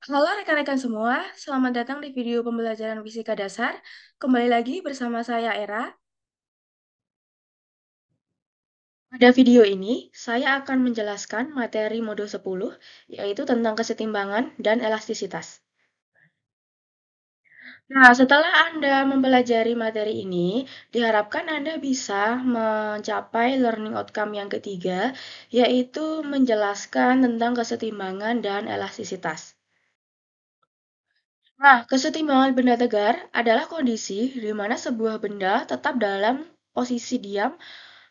Halo rekan-rekan semua, selamat datang di video pembelajaran fisika dasar. Kembali lagi bersama saya Era. Pada video ini, saya akan menjelaskan materi modul 10, yaitu tentang kesetimbangan dan elastisitas. Nah, setelah Anda mempelajari materi ini, diharapkan Anda bisa mencapai learning outcome yang ketiga, yaitu menjelaskan tentang kesetimbangan dan elastisitas. Nah, kesetimbangan benda tegar adalah kondisi di mana sebuah benda tetap dalam posisi diam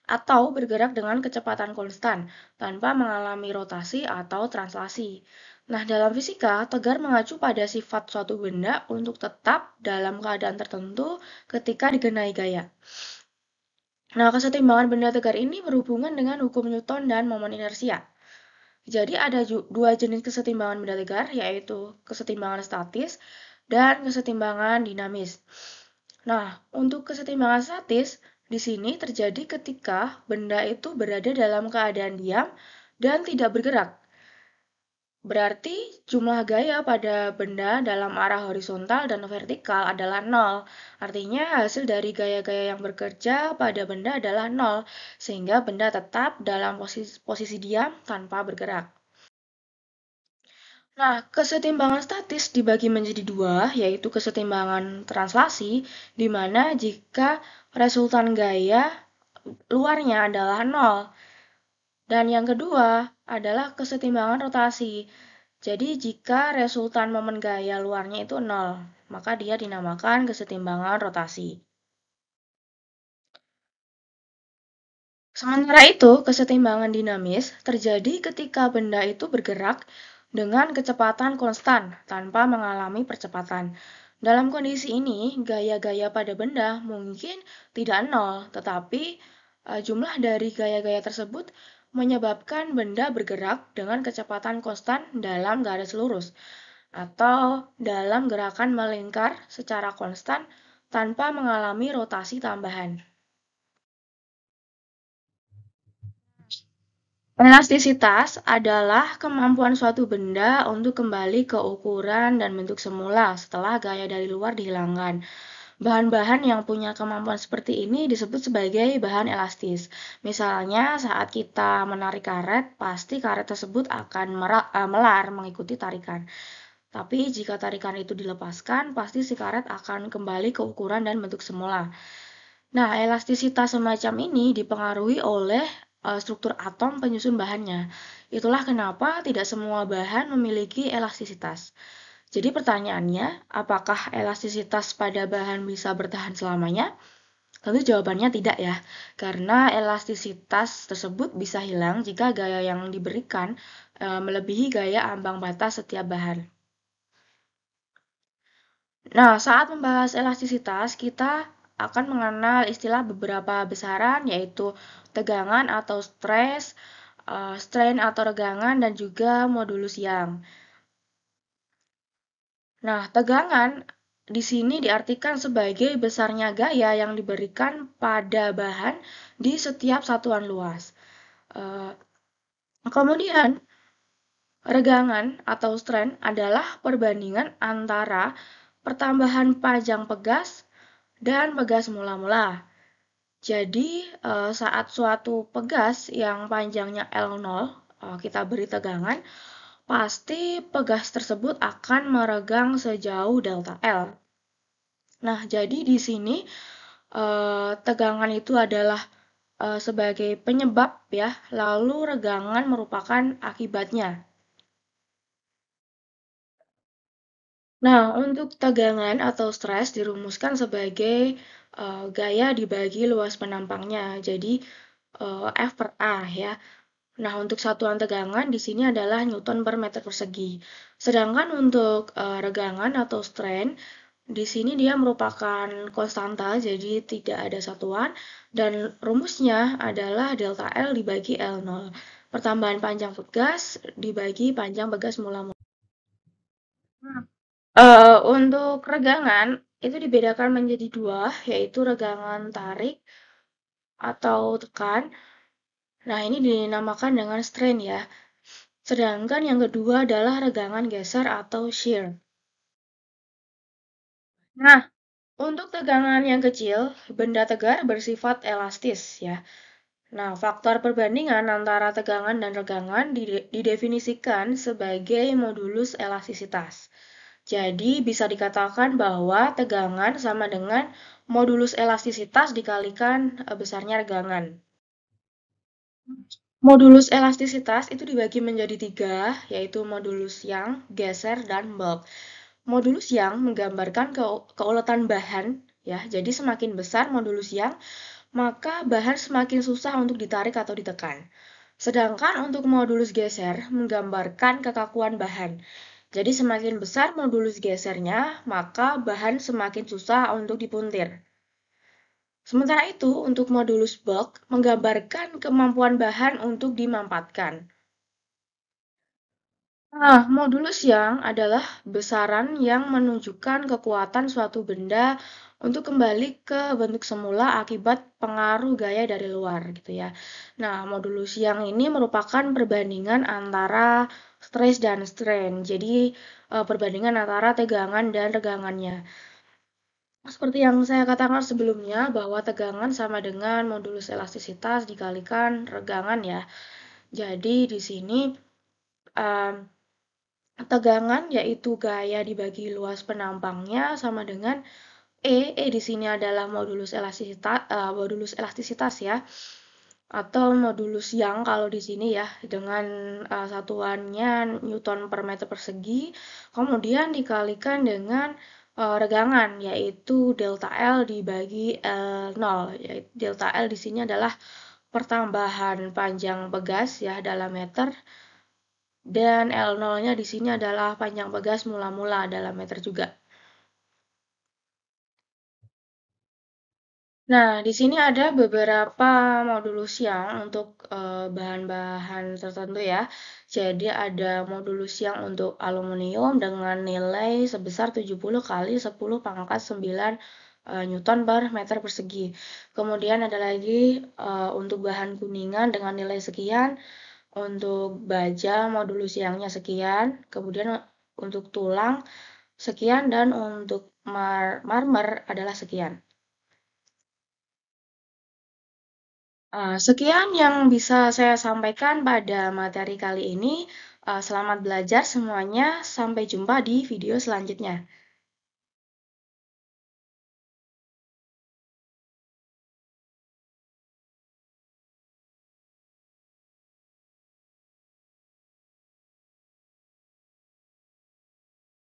atau bergerak dengan kecepatan konstan tanpa mengalami rotasi atau translasi. Nah, dalam fisika, tegar mengacu pada sifat suatu benda untuk tetap dalam keadaan tertentu ketika digenai gaya. Nah, kesetimbangan benda tegar ini berhubungan dengan hukum Newton dan momen inersia. Jadi ada dua jenis kesetimbangan benda tegar, yaitu kesetimbangan statis dan kesetimbangan dinamis. Nah, untuk kesetimbangan statis, di sini terjadi ketika benda itu berada dalam keadaan diam dan tidak bergerak. Berarti jumlah gaya pada benda dalam arah horizontal dan vertikal adalah nol. Artinya hasil dari gaya-gaya yang bekerja pada benda adalah nol, sehingga benda tetap dalam posisi diam tanpa bergerak. Nah, kesetimbangan statis dibagi menjadi dua, yaitu kesetimbangan translasi, di mana jika resultan gaya luarnya adalah nol. Dan yang kedua adalah kesetimbangan rotasi. Jadi jika resultan momen gaya luarnya itu nol, maka dia dinamakan kesetimbangan rotasi. Sementara itu, kesetimbangan dinamis terjadi ketika benda itu bergerak dengan kecepatan konstan tanpa mengalami percepatan. Dalam kondisi ini, gaya-gaya pada benda mungkin tidak nol, tetapi jumlah dari gaya-gaya tersebut menyebabkan benda bergerak dengan kecepatan konstan dalam garis lurus atau dalam gerakan melingkar secara konstan tanpa mengalami rotasi tambahan. Elastisitas adalah kemampuan suatu benda untuk kembali ke ukuran dan bentuk semula setelah gaya dari luar dihilangkan. Bahan-bahan yang punya kemampuan seperti ini disebut sebagai bahan elastis. Misalnya, saat kita menarik karet, pasti karet tersebut akan melar mengikuti tarikan. Tapi jika tarikan itu dilepaskan, pasti si karet akan kembali ke ukuran dan bentuk semula. Nah, elastisitas semacam ini dipengaruhi oleh struktur atom penyusun bahannya. Itulah kenapa tidak semua bahan memiliki elastisitas. Jadi pertanyaannya, apakah elastisitas pada bahan bisa bertahan selamanya? Tentu jawabannya tidak ya, karena elastisitas tersebut bisa hilang jika gaya yang diberikan melebihi gaya ambang batas setiap bahan. Nah, saat membahas elastisitas, kita akan mengenal istilah beberapa besaran, yaitu tegangan atau stres, strain atau regangan, dan juga modulus Young. Nah, tegangan di sini diartikan sebagai besarnya gaya yang diberikan pada bahan di setiap satuan luas. Eh, Kemudian, regangan atau strain adalah perbandingan antara pertambahan panjang pegas dan pegas mula-mula. Jadi, saat suatu pegas yang panjangnya L0, kita beri tegangan, pasti pegas tersebut akan meregang sejauh delta L. Nah, jadi di sini tegangan itu adalah sebagai penyebab ya, lalu regangan merupakan akibatnya. Nah, untuk tegangan atau stres dirumuskan sebagai gaya dibagi luas penampangnya. Jadi F per A ya. Nah, untuk satuan tegangan di sini adalah Newton per meter persegi. Sedangkan untuk regangan atau strain di sini dia merupakan konstanta, jadi tidak ada satuan dan rumusnya adalah delta L dibagi L0. Pertambahan panjang pegas dibagi panjang pegas mula-mula. Untuk regangan itu dibedakan menjadi dua, yaitu regangan tarik atau tekan. Nah, ini dinamakan dengan strain ya. Sedangkan yang kedua adalah regangan geser atau shear. Nah, untuk tegangan yang kecil, benda tegar bersifat elastis ya. Nah, faktor perbandingan antara tegangan dan regangan didefinisikan sebagai modulus elastisitas. Jadi, bisa dikatakan bahwa tegangan sama dengan modulus elastisitas dikalikan besarnya regangan. Modulus elastisitas itu dibagi menjadi tiga, yaitu modulus yang, geser, dan bulk. Modulus yang menggambarkan keuletan bahan, ya. Jadi semakin besar modulus yang, maka bahan semakin susah untuk ditarik atau ditekan. Sedangkan untuk modulus geser menggambarkan kekakuan bahan. Jadi semakin besar modulus gesernya, maka bahan semakin susah untuk dipuntir. Sementara itu, untuk modulus bulk menggambarkan kemampuan bahan untuk dimampatkan. Nah, modulus yang adalah besaran yang menunjukkan kekuatan suatu benda untuk kembali ke bentuk semula akibat pengaruh gaya dari luar, gitu ya. Nah, modulus yang ini merupakan perbandingan antara stress dan strain. Jadi, perbandingan antara tegangan dan regangannya. Seperti yang saya katakan sebelumnya, bahwa tegangan sama dengan modulus elastisitas dikalikan regangan ya. Jadi, di sini um, tegangan yaitu gaya dibagi luas penampangnya sama dengan E. E di sini adalah modulus elastisitas ya, atau modulus yang kalau di sini ya dengan satuannya Newton per meter persegi, kemudian dikalikan dengan regangan yaitu delta L dibagi L0. Yaitu delta L di sini adalah pertambahan panjang pegas ya dalam meter, dan L0-nya di sini adalah panjang pegas mula-mula dalam meter juga. Nah, di sini ada beberapa modulus yang untuk bahan-bahan tertentu ya. Jadi ada modulus yang untuk aluminium dengan nilai sebesar 70 kali 10 pangkat 9 Newton per meter persegi. Kemudian ada lagi untuk bahan kuningan dengan nilai sekian, untuk baja modulus yangnya sekian, kemudian untuk tulang sekian, dan untuk marmer adalah sekian. Sekian yang bisa saya sampaikan pada materi kali ini. Selamat belajar semuanya. Sampai jumpa di video selanjutnya.